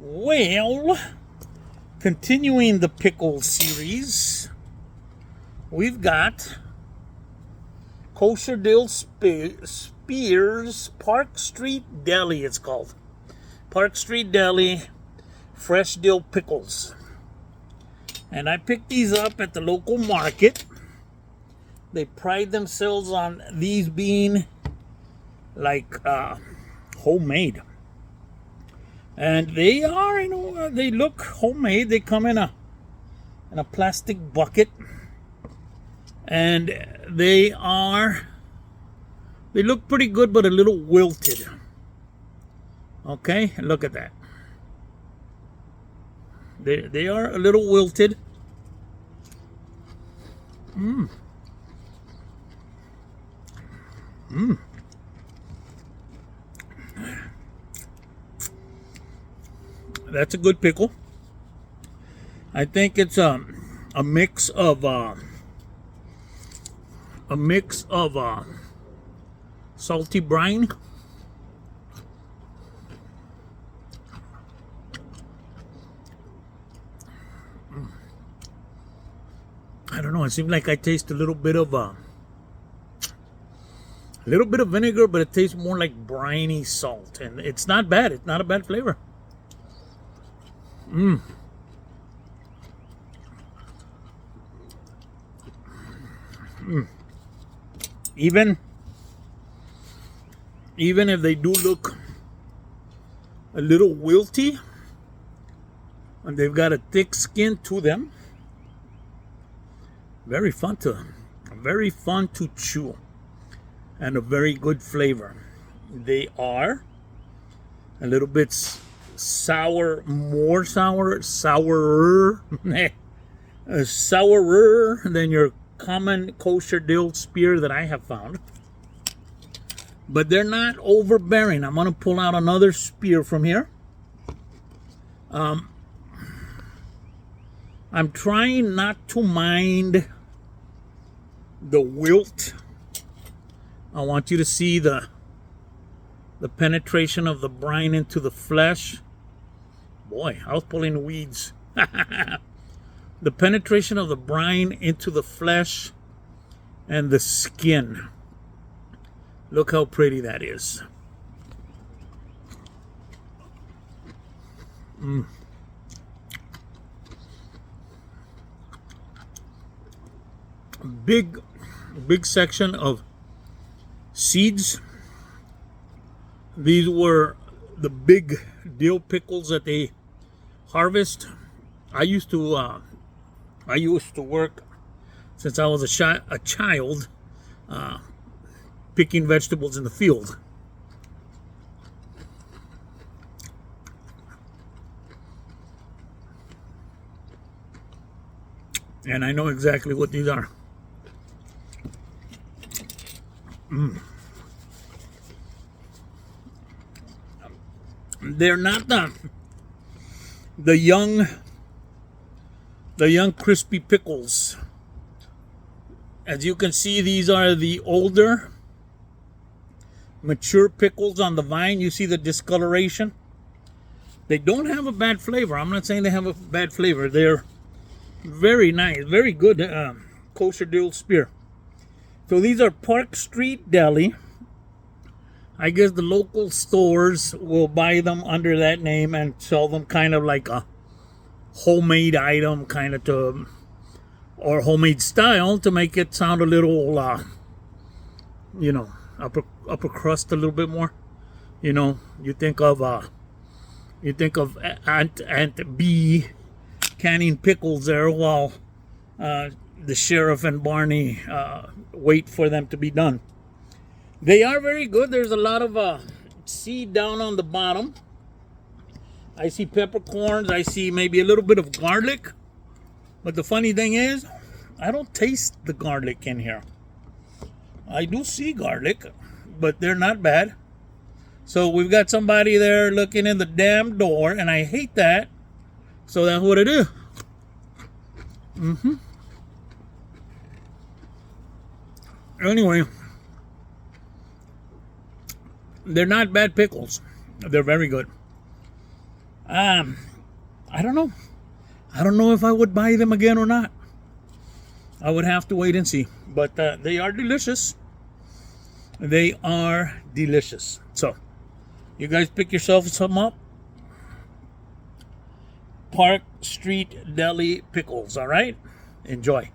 Well, continuing the pickle series, we've got Kosher Dill Spears Park Street Deli, it's called. Park Street Deli Fresh Dill Pickles. And I picked these up at the local market. They pride themselves on these being like homemade. And they are, they look homemade. They come in a plastic bucket. And they look pretty good, but a little wilted. Okay, look at that. They are a little wilted. That's a good pickle. I think it's a mix of salty brine. I don't know. It seems like I taste a little bit of vinegar, but it tastes more like briny salt, and it's not bad. It's not a bad flavor. Even if they do look a little wilty, and they've got a thick skin to them, very fun to chew, and a very good flavor. They are a little bit sourer than your common kosher dill spear that I have found. But they're not overbearing. I'm going to pull out another spear from here. I'm trying not to mind the wilt. I want you to see the penetration of the brine into the flesh. Boy, I was pulling weeds. The penetration of the brine into the flesh and the skin. Look how pretty that is. Big section of seeds. These were the big dill pickles that they harvest. I used to work since I was a child, picking vegetables in the field. And I know exactly what these are. They're not the young crispy pickles. As you can see, these are the older mature pickles on the vine. You see the discoloration. They don't have a bad flavor. I'm not saying they have a bad flavor. They're very nice, very good kosher dill spear. So these are Park Street Deli. I guess the local stores will buy them under that name and sell them kind of like a homemade item, kind of or homemade style, to make it sound a little, upper crust a little bit more. You think of Aunt B canning pickles there while the sheriff and Barney wait for them to be done. They are very good. There's a lot of seed down on the bottom. I see peppercorns. I see maybe a little bit of garlic. But the funny thing is, I don't taste the garlic in here. I do see garlic, but they're not bad. So we've got somebody there looking in the damn door, and I hate that. So that's what it is. Anyway, they're not bad pickles. They're very good. I don't know. I don't know if I would buy them again or not. I would have to wait and see. But they are delicious. They are delicious. So, you guys pick yourself some up. Park Street Deli Pickles, all right? Enjoy.